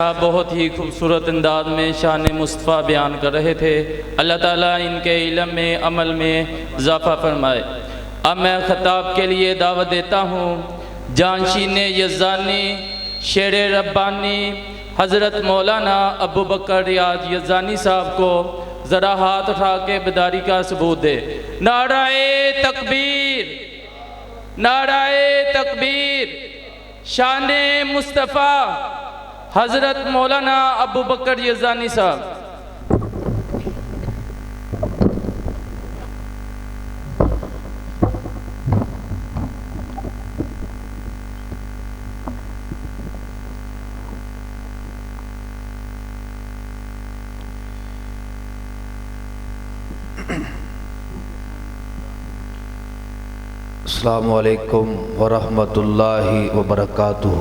بہت ہی خوبصورت انداز میں شان مصطفیٰ بیان کر رہے تھے۔ اللہ تعالیٰ ان کے علم میں عمل میں اضافہ فرمائے۔ اب میں خطاب کے لیے دعوت دیتا ہوں جانشین یزدانی شیر ربانی حضرت مولانا ابو بکر ریاض یزدانی صاحب کو ذرا ہاتھ اٹھا کے بیداری کا ثبوت دے۔ نعرہ تکبیر، نعرہ تکبیر، شان مصطفیٰ حضرت مولانا ابو بکر یزدانی صاحب۔ السلام علیکم ورحمۃ اللہ وبرکاتہ۔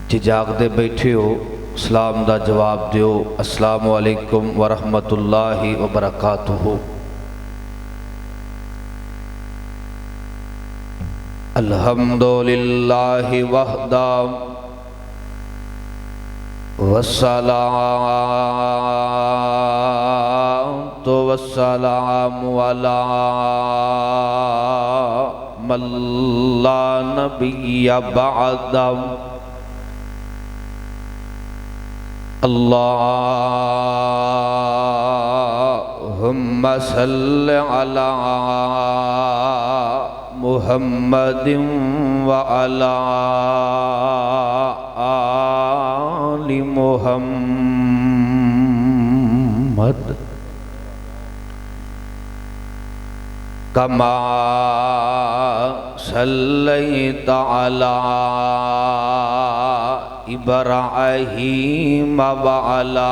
جی جاگدے بیٹھے ہو سلام دا جواب دیو، السلام علیکم ورحمۃ اللہ وبرکاتہ۔ الحمدللہ وحدہ والسلام علی من لا نبی بعد۔ اللہم صل علی محمد وعلی آل محمد کما صلیت علی ابراہیم وعلی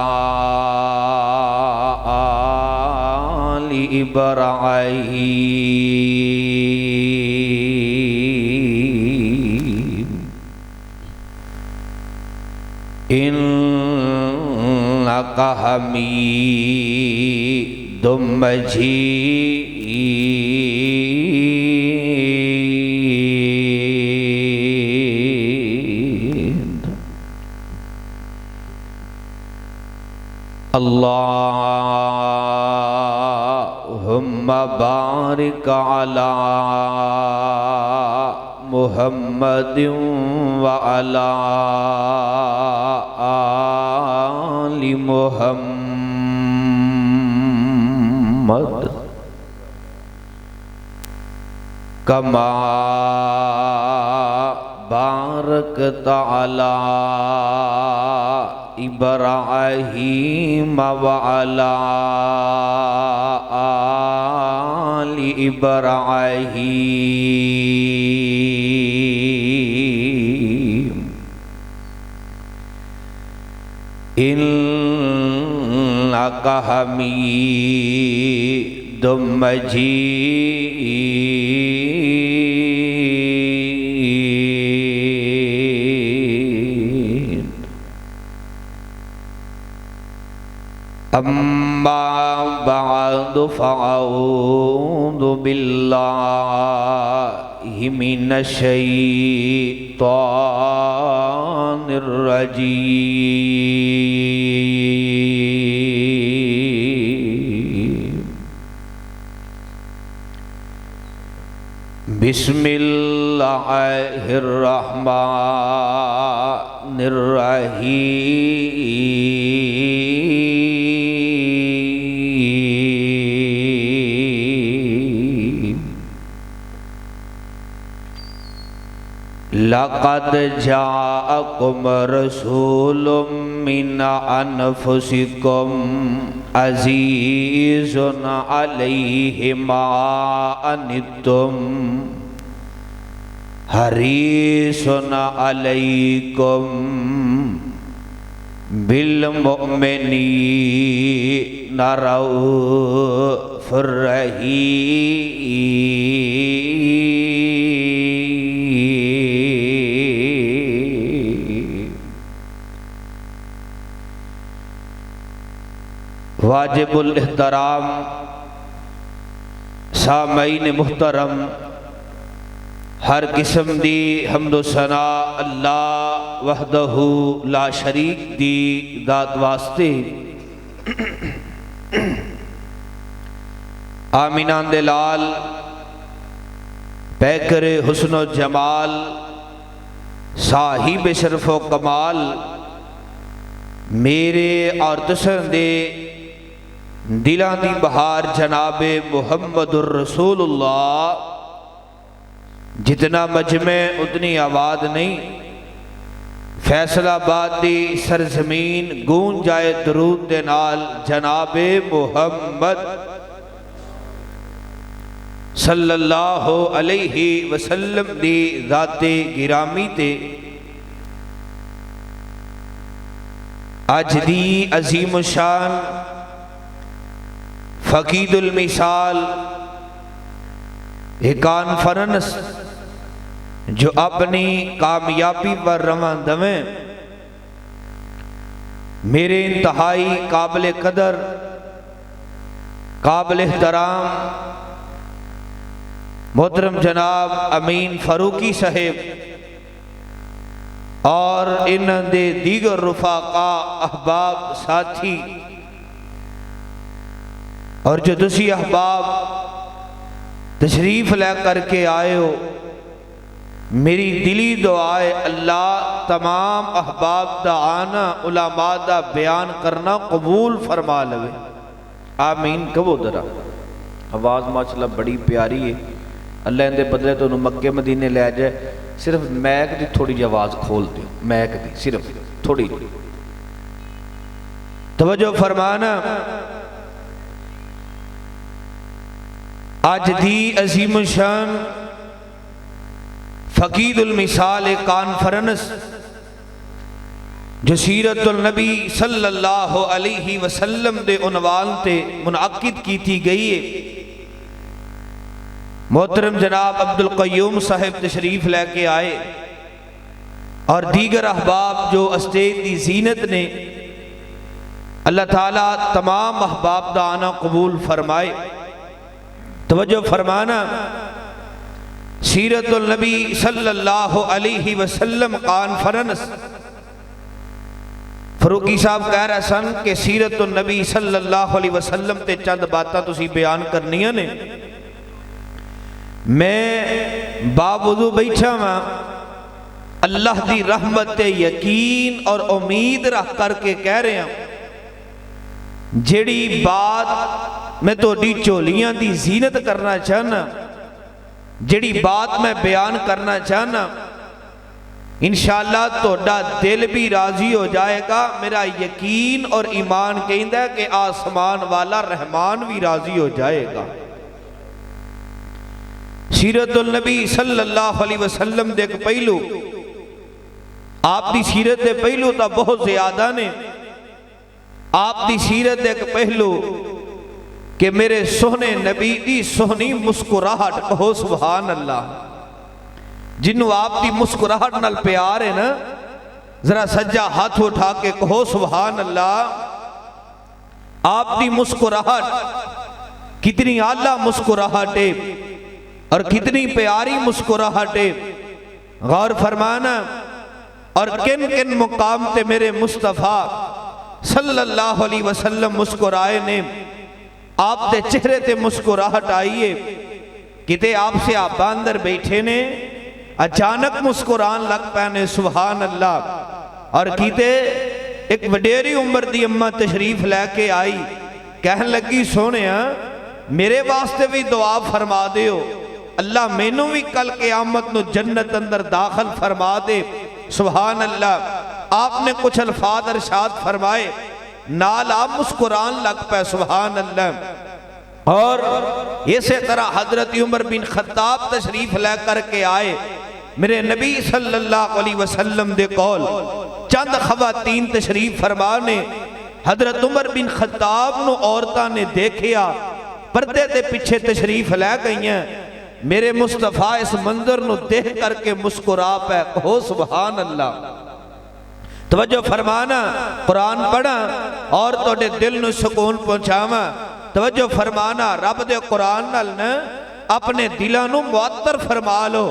آل ابراہیم انک حمید مجید۔ اللہم بارک علی محمد وعلی آل محمد کما بارکت علی ابراہیم وعلی آل ابراہیم انک حمید مجید۔ اما بعد فاعوذ باللہ من الشیطان الرجیم۔ بسم اللہ الرحمن الرحیم۔ لقد جاءکم رسول من انفسکم عزیز علیہ ما عنتم حریص علیکم بالمؤمنین رؤوف رحیم۔ واجب الاحترام سامعین محترم، ہر قسم دی حمد و ثنا اللہ وحدہ لا شریک دی ذات واسطے آمینہ دے لال پیکر حسن و جمال صاحب شرف و کمال میرے اور تسن دے دلاں دی بہار جناب محمد الرسول اللہ جتنا مجمع اتنی آواز نہیں فیصل آباد دی سرزمین گونج جائے درود دے نال جناب محمد صلی اللہ علیہ وسلم دی ذات گرامی تے اج دی عظیم الشان فقید المثال ایک کانفرنس جو اپنی کامیابی پر رواں دویں میرے انتہائی قابل قدر قابل احترام محترم جناب امین فاروقی صاحب اور انہاں دے دیگر رفاقہ احباب ساتھی اور جو دوسری احباب تشریف لے کر کے آئے ہو میری دلی دعائے اللہ تمام احباب دا آنا علماء دا بیان کرنا قبول فرما لوے آمین کبو درہ آواز ماشاءاللہ بڑی پیاری ہے اللہ اندے بدلے تو انہوں مکہ مدینے لے جائے صرف میک دی تھوڑی جی آواز کھول دیو میک دی صرف تھوڑی توجہ فرمانا آج دی عظیم شان فقید المثال کانفرنس جو سیرت النبی صلی اللہ علیہ وسلم دے عنوان تے منعقد کی تھی گئی ہے محترم جناب عبدالقیوم صاحب تشریف لے کے آئے اور دیگر احباب جو اسٹیج دی زینت نے اللہ تعالیٰ تمام احباب دا آنا قبول فرمائے توجہ فرمانا سیرت النبی صلی اللہ علیہ وسلم کانفرنس فاروقی صاحب کہہ رہے سن کہ سیرت النبی صلی اللہ علیہ وسلم تے چند باتاں تسی بیان کرنیاں نے میں باوضو بیٹھا ہاں اللہ دی رحمت تے یقین اور امید رکھ کر کے کہہ رہے ہیں جیڑی بات میں تو ڈی چولیاں دی زینت کرنا چاہنا جیڑی بات میں بیان کرنا چاہنا انشاءاللہ تو ڈا دل بھی راضی ہو جائے گا میرا یقین اور ایمان کہندہ ہے کہ آسمان والا رحمان بھی راضی ہو جائے گا سیرت النبی صلی اللہ علیہ وسلم دیکھ پہلو آپ دی سیرت دے پہلو تا بہت زیادہ نے آپ دی سیرت ایک پہلو کہ میرے سونے نبی دی سونی مسکراہٹ کہو سبحان اللہ جنہوں آپ دی مسکراہٹ نال پیار ہے نا ذرا سجا ہاتھ اٹھا کے کہو سبحان اللہ آپ دی مسکراہٹ کتنی اعلیٰ مسکراہٹ ہے اور کتنی پیاری مسکراہٹ ہے غور فرمانا اور کن کن مقام تے میرے مصطفیٰ صلی اللہ علیہ وسلم مسکرائے نے آپ دے چہرے تے مسکراہٹ آئیے کتے آپ سے آپ باندر بیٹھے نے اچانک مسکران لگ پہنے سبحان اللہ اور کتے ایک وڈیری عمر دی اممہ تشریف لے کے آئی کہن لگی سونے میرے واسطے بھی دعا فرما دے ہو اللہ مینوں بھی کل قیامت نو جنت اندر داخل فرما دے سبحان اللہ آپ نے کچھ الفاظ ارشاد فرمائے نال آپ مسکران لگ پہ سبحان اللہ اور اسی طرح حضرت عمر بن خطاب تشریف لے کر کے آئے میرے نبی صلی اللہ علیہ وسلم دے قول چند خواتین تشریف فرمانے حضرت عمر بن خطاب نو عورتاں نے دیکھیا پردے دے پیچھے تشریف لے گئی ہیں میرے مصطفیٰ اس منظر نو دیکھ کر کے مسکرا پہ کہو سبحان اللہ توجہ فرمانا قرآن پڑھا اور توڑے دل نو سکون پہنچاما توجہ فرمانا رب دے قرآن نال نا اپنے دلانو معطر فرما لو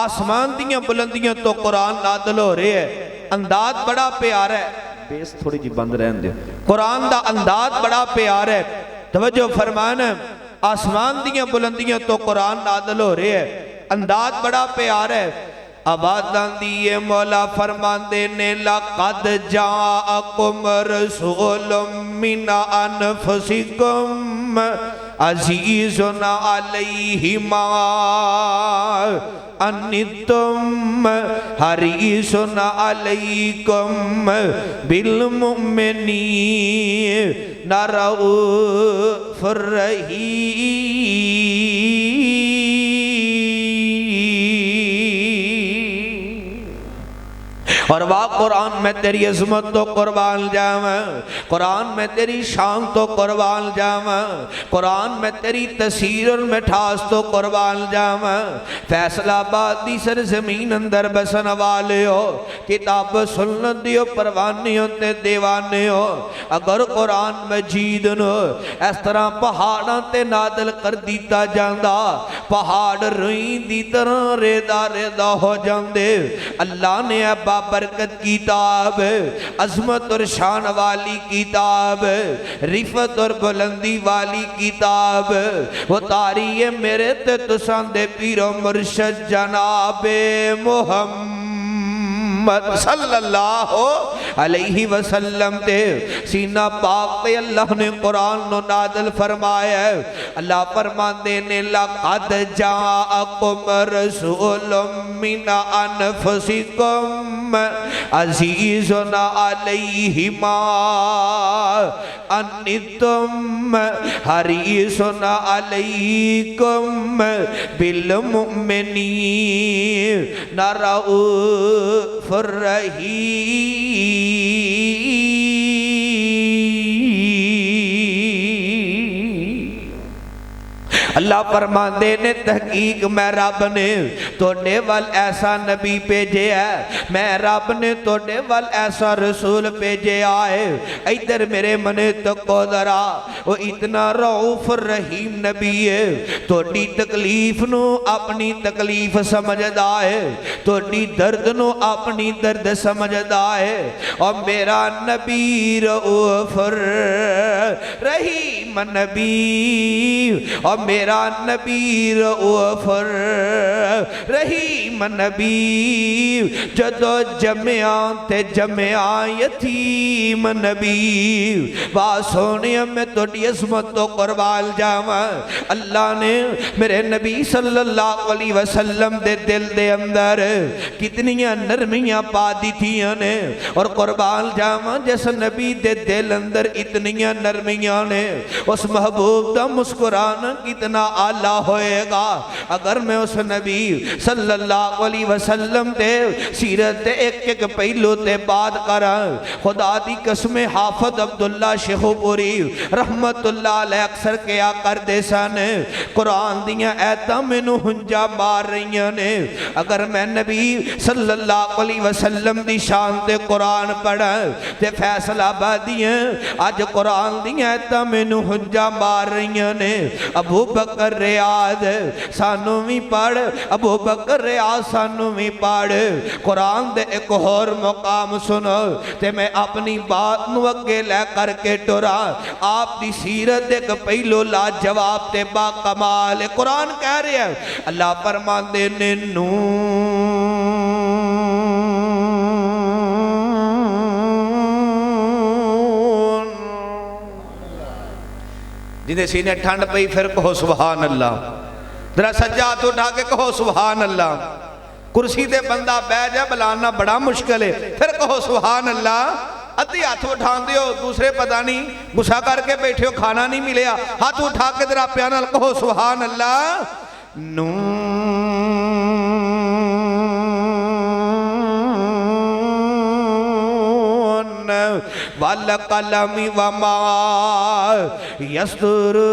آسمان دیاں بلندیاں تو قرآن نازل ہو رہے ہے، انداز بڑا پیارا ہے، بیس تھوڑی جی بند رہن دے، قرآن دا انداز بڑا پیارا ہے، توجہ فرمانا، آسمان دیاں بلندیاں تو قرآن نازل ہو رہے ہے، انداز بڑا پیارا ہے، آبادان دیئے مولا فرماندے نے لَقَدْ جَاءَكُمْ رَسُولٌ مِّنْ أَنفُسِكُمْ عَزِيزٌ عَلَيْهِ مَا أَنِّتُمْ حَرِيصٌ عَلَيْكُمْ بِالْمُؤْمِنِينَ رَءُوفٌ رَحِيمٌ۔ اور واہ قرآن میں تیری عظمت تو قربان جاواں، قرآن میں تیری شان تو قربان جاواں، قرآن میں تیری تسیر اور مٹھاس تو قربان جاواں۔ فیصلہ آباد دی سرزمین اندر بسن والے ہو، کتاب سنت دیو پروانیوں تے دیوانے ہو، اگر قرآن مجید نو اس طرح پہاڑاں تے نادل کر دیتا جاندہ، پہاڑ روئیں دی طرح ریدہ ریدہ ہو جاندے۔ اللہ نے ابا برکت کتاب، عظمت اور شان والی کتاب، رفت اور بلندی والی کتاب، وہ تاری ہے میرے تے تساں دے پیر و مرشد جناب محمد صلی اللہ علیہ وسلم تے سینہ پاک پہ اللہ نے قرآن نو نازل فرمایا ہے۔ اللہ فرماندے نے لَقَدْ جَاءَكُمْ رَسُولٌ مِّنْ أَنفُسِكُمْ عَزِيزٌ عَلَيْهِ مَا أَنِّتُمْ حَرِيصٌ عَلَيْكُمْ بِالْمُؤْمِنِينَ رَءُوفٌ اللہ فرماندے نے تحقیق میں رب نے توڑے وال ایسا نبی بھیجے ہے، میں رب نے توڑے وال ایسا رسول بھیجے آئے، ادھر میرے منے تکو ذرا، وہ اتنا رعوف الرحیم نبی ہے، توڑی تکلیف نو اپنی تکلیف سمجھدا ہے، توڑی درد نو اپنی درد سمجھدا ہے، اور میرا نبی رعوف الرحیم نبی، اور میرا نبی رعوف الرحیم نبی، جدو جمعان تے جمعان یتیم نبی، بات سونیا میں توڑی عظمت تو قربان جاواں۔ اللہ نے میرے نبی صلی اللہ علیہ وسلم دے دل دے اندر کتنیاں نرمیاں پا دی تھیاں نے، اور قربان جاواں جس نبی دے دل اندر اتنیاں نرمیاں نے، اس محبوب دا مسکرانا کتنا آلہ ہوئے گا اگر میں اس نبی صلی اللہ علیہ وسلم دے سیرت دے ایک ایک پہلو تے بات کراں۔ خدا دی قسم حافظ عبداللہ شیخو پوری رحمت اللہ علیہ اکثر کیا کر دے سن، قرآن دیاں ایتاں میں نو ہنجا مار رہیاں نے، اگر میں نبی صلی اللہ علیہ وسلم دی شان دے قرآن پڑھا تے فیصلہ آبادیاں آج قرآن دیاں ایتاں میں نو ہنجا مار رہیاں نے۔ ابو بکر ریاض سانو بھی پڑھ، ابو بکر ریاض سانو بھی پڑھ، قرآن دے ایک اور مقام سنو تے میں اپنی بات نو اگے لے کر کے ٹورا۔ آپ دی سیرت ایک پہلو لا جواب تے با کمال، قرآن کہہ رہے ہیں، اللہ فرماندے نے جنہیں سینے ٹھنڈ پئی پھر کہو سبحان اللہ، ذرا سجاد اٹھا کے کہو سبحان اللہ، کرسی دے بندہ بیٹھ جائے بلانا بڑا مشکل ہے، پھر کہو سبحان اللہ۔ ادھی ہاتھ اٹھان دیو، دوسرے پتہ نہیں غصہ کر کے بیٹھے ہو کھانا نہیں ملیا، ہاتھ اٹھا کے ذرا پیانال کہو سبحان اللہ۔ والقلم وما يسطرون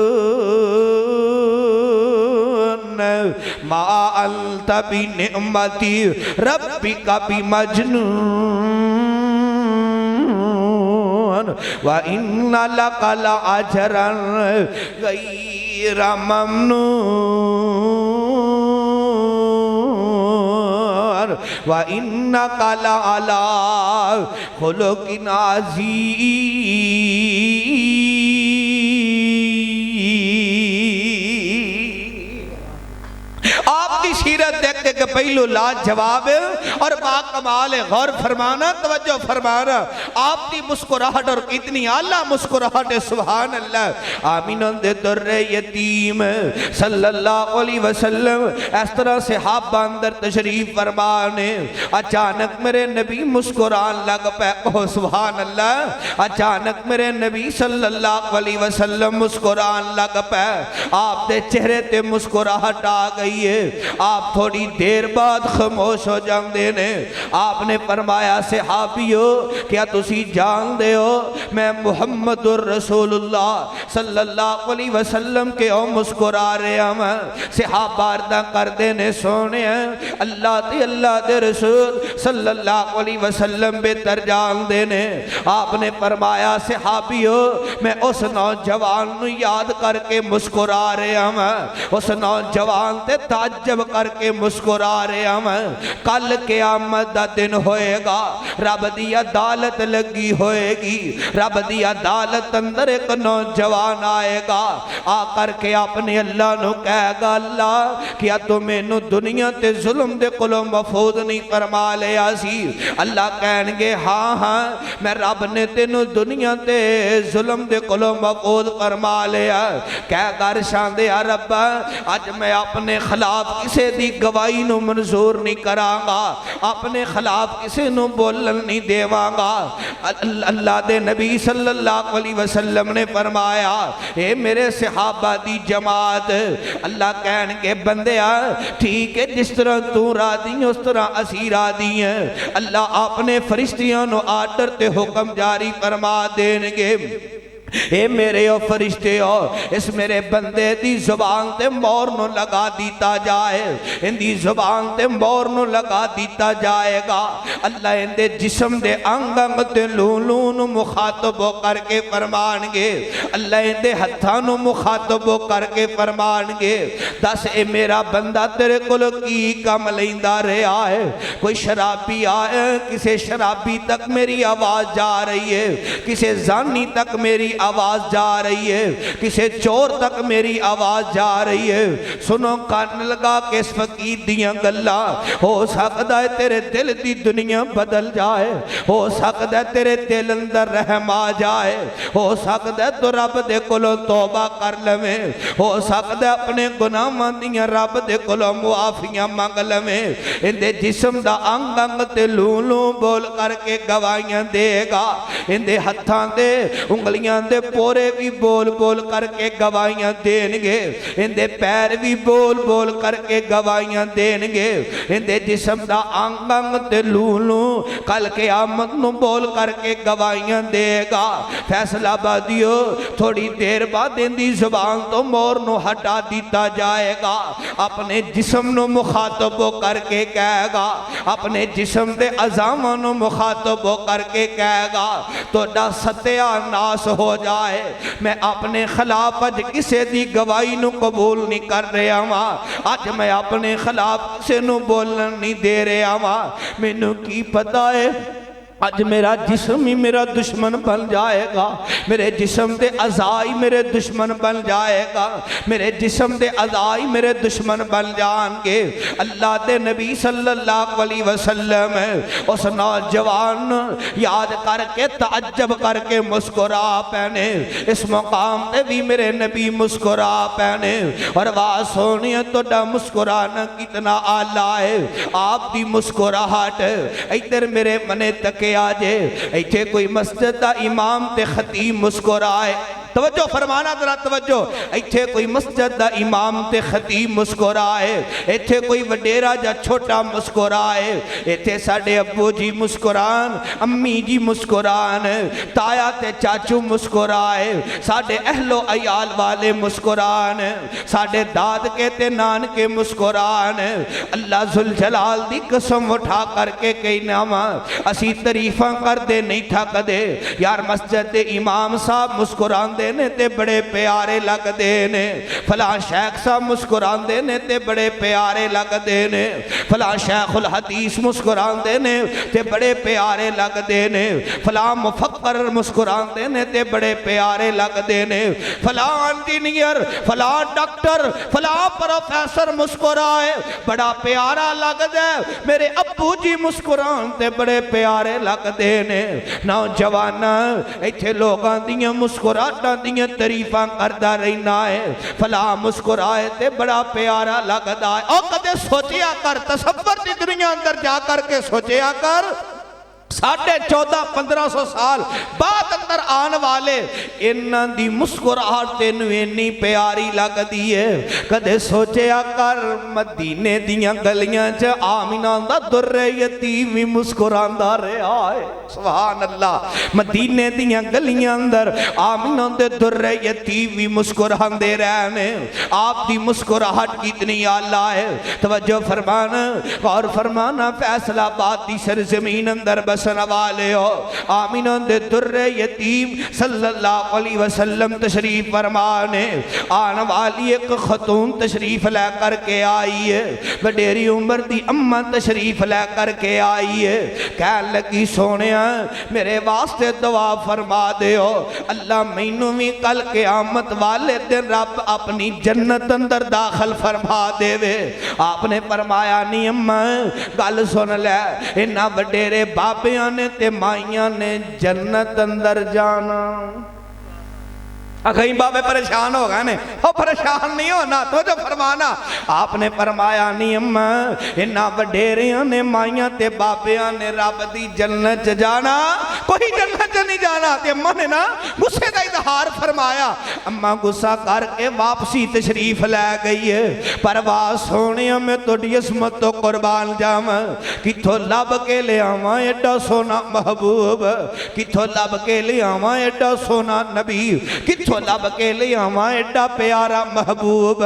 ما أنت بنعمة ربك بمجنون وإن لك لأجرا غير ممنون۔ وَإِنَّكَ لَعَلَىٰ خُلُقٍ عَظِيمٍ۔ آپ کی سیرت دیکھتے کہ پہلو لاجواب اور با کمال غور فرمانا، توجہ فرمانا، آپ کی مسکراہٹ اور کتنی اعلیٰ مسکراہٹ ہے، سبحان اللہ۔ آمینہ دے در یتیم صلی اللہ علیہ وسلم اس طرح صحابہ اندر تشریف فرمانے، اچانک میرے نبی مسکران لگ پہ، کہو سبحان اللہ، اچانک میرے نبی صلی اللہ علیہ وسلم مسکران لگ پہ، آپ دے چہرے تے مسکراہٹ آ گئی ہے۔ آپ تھوڑی دیر بعد خاموش ہو جاندے نے۔ آپ نے فرمایا صحابیو کیا تسی جان دے ہو میں محمد الرسول اللہ صلی اللہ علیہ وسلم کے او مسکرا رہے ہیں۔ صحابہ عرض کردے نے سونے اللہ دے رسول صلی اللہ علیہ وسلم بہتر جان دے نے۔ آپ نے فرمایا صحابیو میں اس نوجوان نو یاد کر کے مسکرا رہے ہیں، اس نوجوان تے تعجب کر کے مسکرا رہے ہیں۔ کل قیامت دا دن ہوئے گا، رب دی عدالت لگی ہوئے گی، رب دی عدالت اندر ایک نوجوان آئے گا، آ کر کے اپنے اللہ نو کہے گا اللہ کیا تو میں نو دنیا تے ظلم دے کلو محفوظ نہیں فرما لیا سی؟ اللہ کہن گے ہاں ہاں میں رب نے تینو دنیا تے ظلم دے کلو محفوظ فرما لیا۔ کہہ گا شان دے رب آج میں اپنے خلاف کسے دی گواہی نو منظور نہیں کراں گا، اپنے خلاف کسے نو بولن نہیں دیواں گا۔ اللہ دے نبی صلی اللہ علیہ وسلم نے فرمایا اے میرے صحابہ دی جماعت، اللہ کہن کے بندیا ٹھیک ہے جس طرح تو راضی ہیں اس طرح اسی راضی ہیں۔ اللہ اپنے فرشتیاں نو آرڈر تے حکم جاری فرما دین گے اے میرے او فرشتے ہو اس میرے بندے دی زبان تے مور نو لگا دیتا جائے، ان دی زبان تے مور نو لگا دیتا جائے گا۔ اللہ ان دے جسم دے انگ انگ تے لون مخاطب ہو کر کے فرمان گے، اللہ ان دے ہتھانو مخاطب ہو کر کے فرمان گے دس اے میرا بندہ تیرے کلو کی کم لیندہ رہا ہے؟ کوئی شرابی آئے، کسے شرابی تک میری آواز جا رہی ہے، کسے زانی تک میری آواز جا رہی ہے، کسے چور تک میری آواز جا رہی ہے۔ سنو کان لگا کہ اس فقیر دیاں گلا، ہو سکتا ہے تیرے دل دی دنیا بدل جائے، ہو سکتا ہے تیرے دل اندر رحم آ جائے، ہو سکتا ہے تو رب دے کلو توبہ کر لویں، ہو سکتا ہے اپنے گناہاں دیاں رب دے کلو معافیاں مانگ لویں۔ ان دے جسم دا انگ انگ تے لوں بول کر کے گواہیاں دے گا، ان دے ہتھاں دے انگلیاں دے پورے بھی بول بول کر کے گواہیاں دین گے، ان دے پیر بھی بول بول کر کے گواہیاں دین گے، ان دے جسم دا انگ انگ تے لوں کل قیامت نو بول کر کے گواہیاں دے گا۔ فیصلہ بادیو تھوڑی دیر بعد ان دی زبان تو مور نو ہٹا دیتا جائے گا، اپنے جسم نو مخاطب ہو کر کے کہے گا، اپنے جسم دے عظاموں نو مخاطب ہو کر کے کہے گا تو ڈا ستیہ ناس ہو جائے، میں اپنے خلاف اج کسے دی گواہی نو قبول نہیں کر رہا ہاں، اج میں اپنے خلاف کسے نو بولن نہیں دے رہا ہاں۔ میں نو کی پتہ ہے آج میرا جسم ہی میرا دشمن بن جائے گا، میرے جسم دے اعضائی میرے دشمن بن جائے گا، میرے جسم دے اعضائی میرے دشمن بن جان گے۔ اللہ دے نبی صلی اللہ علیہ وسلم اس نوجوان یاد کر کے تعجب کر کے مسکرا پہنے، اس مقام تے بھی میرے نبی مسکرا پہنے، اور آواز سونی تو ڈا مسکرانا کتنا آلہ ہے۔ آپ دی مسکراہٹ ادھر میرے منے تک آجے ایتھے کوئی مسجد دا امام تے خطیب مسکرائے، توجہ فرمانا ذرا توجہ، ایتھے کوئی مسجد دا امام تے خطیب مسکرائے، ایتھے کوئی وڈیرا جا چھوٹا مسکرائے، ایتھے ساڑھے ابو جی مسکران، امی جی مسکران، تایا تے چاچو مسکرائے، ساڑھے اہل و عیال والے مسکران، ساڑھے داد کے تے نان کے مسکران۔ اللہ ذوالجلال دی قسم اٹھا کر کے کئی نامہ اسی تعریفاں کر دے نہیں تھا کدے، یار مسجد امام صاحب مسکران دے مسکراندے نے تے بڑے پیارے لگ دے نے فلاں شیخ صاحب مسکراندے نے تے بڑے پیارے لگ دے نے فلاں شیخ الحدیث مسکراندے نے تے بڑے پیارے لگ دے نے فلاں مفکر مسکراندے نے تے بڑے پیارے لگ دے نے فلاں انجینئر فلاں ڈاکٹر فلاں پروفیسر مسکرائے بڑا پیارا لگ دے میرے ابو جی مسکران تے بڑے پیارے لگ دے نے نوجوان ایتھے لوگاں دیاں مسکراہٹاں دیاں تعریفاں کردا رہنا ہے فلاں مسکرائے تے بڑا پیارا لگدا ہے او کدے سوچیا کر تصور دی دنیا اندر جا کر کے سوچیا کر 1450-1500 سال بعد اندر آن والے انہاں دی مسکراہٹ تینوں اتنی پیاری لگ دی ہے کدے سوچیا کر مدینے دیاں گلیاں چ آمینہ دا در یتیم بھی مسکراندا رہا ہے سبحان اللہ مدینے دیاں گلیاں اندر آمینہ دے در یتیم بھی مسکراندے رہنے آپ دی مسکراہٹ کتنی اعلیٰ ہے توجہ فرمانا اور فرمانا فیصل آباد دی سرزمین اندر بسن والے ہو آمینہ دے در یتیم صلی اللہ علیہ وسلم تشریف فرمانے آن والی ایک خاتون تشریف لے کر کے آئی ہے بڑیری عمر دی اماں تشریف لے کر کے آئی ہے کہنے لگی سونیا میرے واسطے دعا فرما دے ہو اللہ مینوں بھی کل قیامت والے دن رب اپنی جنت اندر داخل فرما دے وے آپ نے فرمایا نہیں اماں گل سن لے انہاں وڈیرے بابیاں نے تے مائیاں نے جنت اندر جانا کہیں بابے پریشان ہو گئے نے وہ پریشان نہیں ہونا تو جو فرمانا آپ نے فرمایا نہیں اماں انہاں وڈیریاں نے مائیاں تے بابیاں نے رب دی جنت جانا کوئی جنت نہیں جانا تے اماں نے نا غصے دا اظہار فرمایا اماں غصہ کر کے واپسی تشریف لے گئی ہے پرواز سونیا میں توڑی عصمت تو قربان جاواں کتھوں لب کے لے آواں ایڈا سونا محبوب کتھوں لب کے لے آواں ایڈا سونا نبی کتھوں لب کے لے آواں ایڈا پیارا محبوب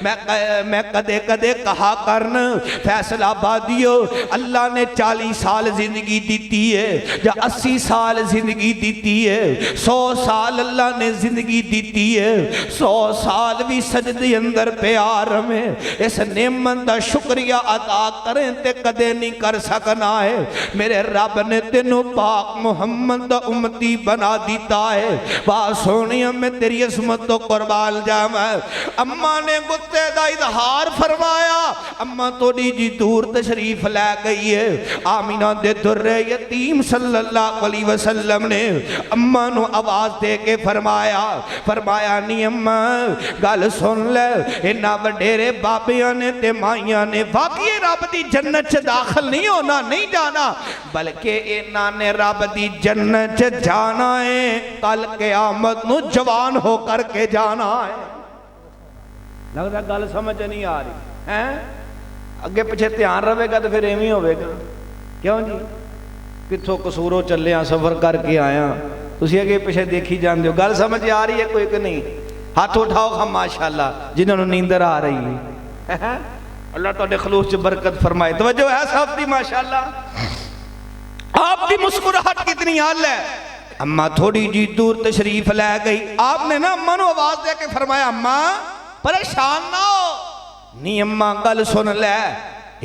میں کدے کدے کہا کرن فیصل آبادیو اللہ نے 40 سال زندگی دیتی ہے یا 80 سال زندگی دیتی ہے 100 سال اللہ نے زندگی دیتی ہے 100 سال بھی سجدے اندر پیار میں اس نعمت دا شکریہ ادا کریں تے کدے نہیں کر سکنا ہے میرے رب نے تینوں پاک محمد دا امتی بنا دیتا ہے بات سونیا میں تیری عظمت تو قربان جاواں اماں نے غصے دا اظہار فرمایا اماں توڑی جی دور تشریف لے گئی ہے آمینہ دے در یتیم صلی اللہ علیہ وسلم نے اماں نو آواز دے کے فرمایا نہیں اماں گل سن لے انہاں وڈیرے بابیاں نے تے مائیاں نے واقعی رب دی جنت چ داخل نہیں ہونا نہیں جانا بلکہ انہاں نے رب دی جنت چ جانا ہے کل قیامت نو جوان ہو کر کے جانا ہے لگتا گل سمجھ نہیں آ رہی ہیں اگے پیچھے دھیان رہے گا تو پھر ایویں ہوئے گا کیوں جی کتھوں قصوروں چلے ہیں سفر کر کے آیا تسی اگے پیچھے دیکھی جان دیو گل سمجھ آ رہی ہے کوئی کہ نہیں ہاتھ اٹھاؤ خم ماشاءاللہ جنہوں نے نیندر آ رہی ہے اللہ تعالی خلوص چ برکت فرمائے توجہ ہے صاحب دی ماشاءاللہ آپ دی مسکراہٹ کتنی حال ہے اماں تھوڑی جی دور تشریف لے گئی آپ نے نا اماں نو آواز دے کے فرمایا اماں پریشان نہ ہو نہیں اماں گل سن لے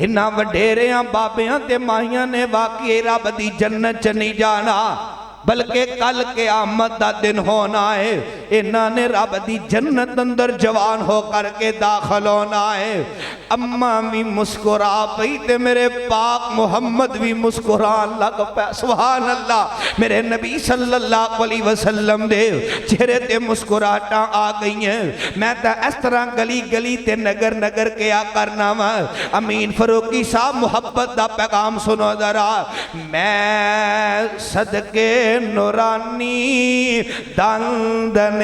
انہاں وڈیریاں بابیاں تے مائیاں نے واقعی رب دی جنت چ نہیں جانا بلکہ کل قیامت دا دن ہونا ہے انہاں نے رب دی جنت اندر جوان ہو کر کے داخل ہونا ہے اماں بھی مسکرا پئی تے میرے پاک محمد بھی مسکران لگ پہ سبحان اللہ میرے نبی صلی اللہ علیہ وسلم دے چہرے تے مسکراہٹاں آ گئی ہیں میں تا اس طرح گلی گلی تے نگر نگر کیا کرنا وا امین فاروقی صاحب محبت دا پیغام سنو ذرا میں صدقے نورانی دندنے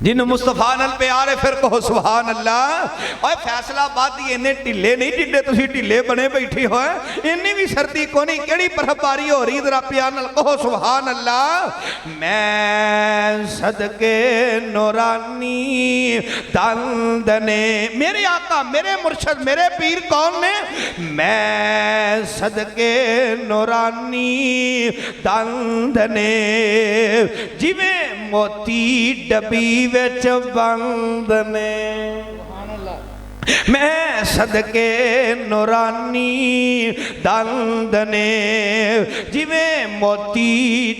جن مصطفیٰ نال پیار ہے پھر کہو سبحان اللہ۔ اور فیصلہ آبادی انہیں ٹھلے نہیں جنہیں تسی ٹھلے بنے بیٹھی ہوئے، انہیں بھی سردی کو نہیں، کیڑی پرہباری ہو رہی ذرا پیار نال کہو سبحان اللہ۔ میں صدقے نورانی دندنے، میرے آقا میرے مرشد میرے پیر کون نے؟ میں صدقے نورانی دندنے جویں موتی ڈبی وچ بند نے، میں صدقے نورانی دند نے جویں موتی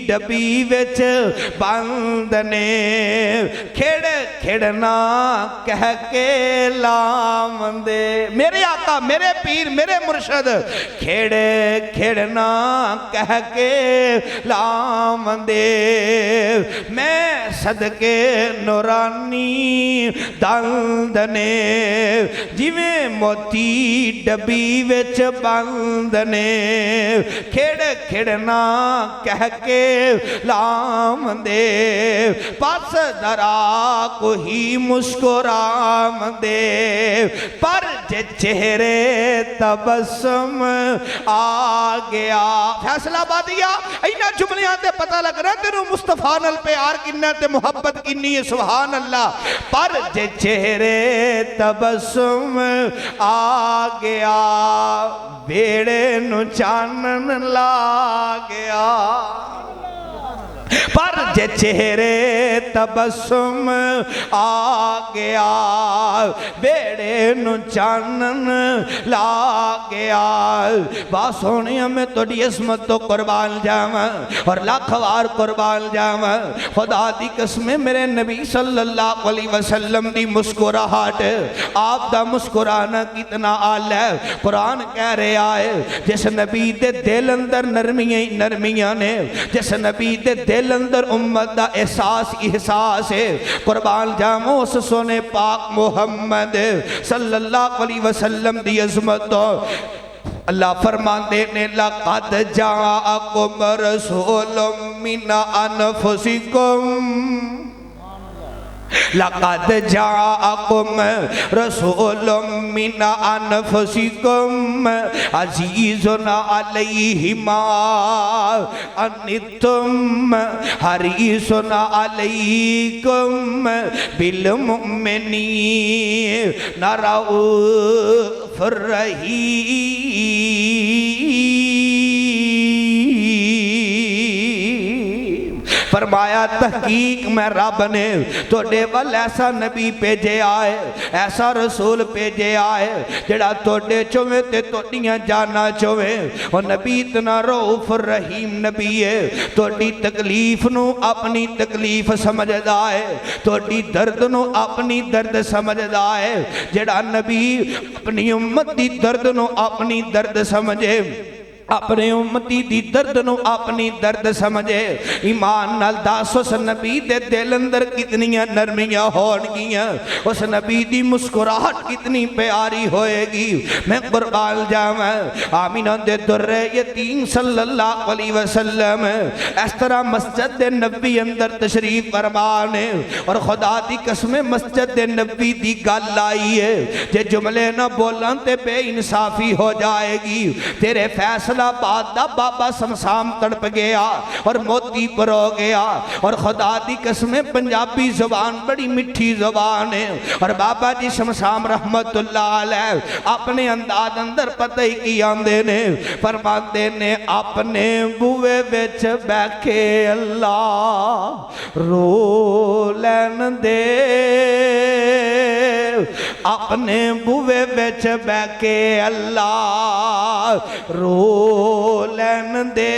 ڈبی وچ بند نے، کھڑ کھڑنا کہہ کے لام دے، میرے آقا میرے پیر میرے مرشد کھڑ کھڑنا کہہ کے لام دے، میں صدقے نورانی دند نے جویں موتی ڈبی وچ بند نے، کھڑ کھڑنا کہہ کے لام دے، پس درا کوئی مسکرام دے، پر جے چہرے تبسم آ گیا۔ فیصلہ آبادیہ اینا جملیاں تے پتہ لگ رہا ہے تیرو مصطفیٰ نال پیار کننا تے محبت کنی ہے سبحان اللہ۔ پر جے چہرے تبسم آ گیا، بیڑے نو چانن لا گیا، پر جے چہرے تبسم آ گیا، بیڑے نو چانن لا گیا۔ بات سونیا میں توڑی عظمت تو قربان جاواں اور لاکھ وار قربان جاواں، خدا دی قسمیں میرے نبی صلی اللہ علیہ وسلم دی مسکراہٹ، آپ دا مسکرانا کتنا آلہ ہے۔ قرآن کہہ رہے آئے جس نبی دے دل اندر نرمیاں نے، جس نبی دے دل اندر امت دا احساس ہے، قربان جامو اس سونے پاک محمد صلی اللہ علیہ وسلم دی عظمت تو اللہ فرمان دینے لَقَدْ جَاءَكُمْ رَسُولٌ مِّنْ أَنفُسِكُمْ لَقَدْ جَاءَكُمْ رَسُولٌ مِّنْ أَنفُسِكُمْ عَزِيزٌ عَلَيْهِ مَا عَنِتُّمْ حَرِيصٌ عَلَيْكُمْ بِالْمُؤْمِنِينَ رَءُوفٌ رحیم۔ فرمایا تحقیق میں رب نے تو ڈیول ایسا نبی پیجے آئے، ایسا رسول پیجے آئے جڑا تو ڈے چویں تے تو ڈیاں جانا چویں۔ اور نبی اتنا رؤوف الرحیم نبی ہے، تو ڈی تکلیف نو اپنی تکلیف سمجھدا ہے، تو ڈی درد نو اپنی درد سمجھدا ہے۔ جڑا نبی اپنی امت دی درد نو اپنی درد سمجھے، اپنے امتی دی درد نو اپنی درد سمجھے، ایمان نال داس اس نبی دے دل اندر کتنیاں نرمیاں ہون گیاں، اس نبی دی مسکراہٹ کتنی پیاری ہوئے گی۔ میں قربان جاواں آمینہ دے در یتیم صلی اللہ علیہ وسلم اس طرح مسجد نبی اندر تشریف فرمانے، اور خدا دی قسم مسجد نبی دی گل آئی ہے، جے جملے نہ بولن تے بے انصافی ہو جائے گی۔ تیرے فیصلہ آباد دا بابا سمسام تڑپ گیا اور موتی پر ہو گیا، اور خدا دی قسمیں پنجابی زبان بڑی مٹھی زبان ہے، اور بابا جی سمسام رحمت اللہ علیہ اپنے انداز اندر پتہ ہی کی آندے نے، فرماتے نے اپنے بوئے وچ بیٹھے اللہ رو لین دے، اپنے بوئے وچ بیٹھے اللہ رو لین دے،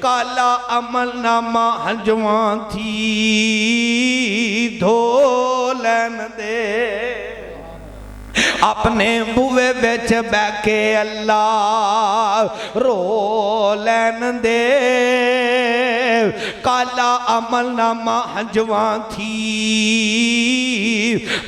کالا عمل نامہ ہنجواں تھی دھو لین دے، اپنے بوئے وچ بیٹھے اللہ رو لین دے، کالا عمل نامہ ہنجواں تھی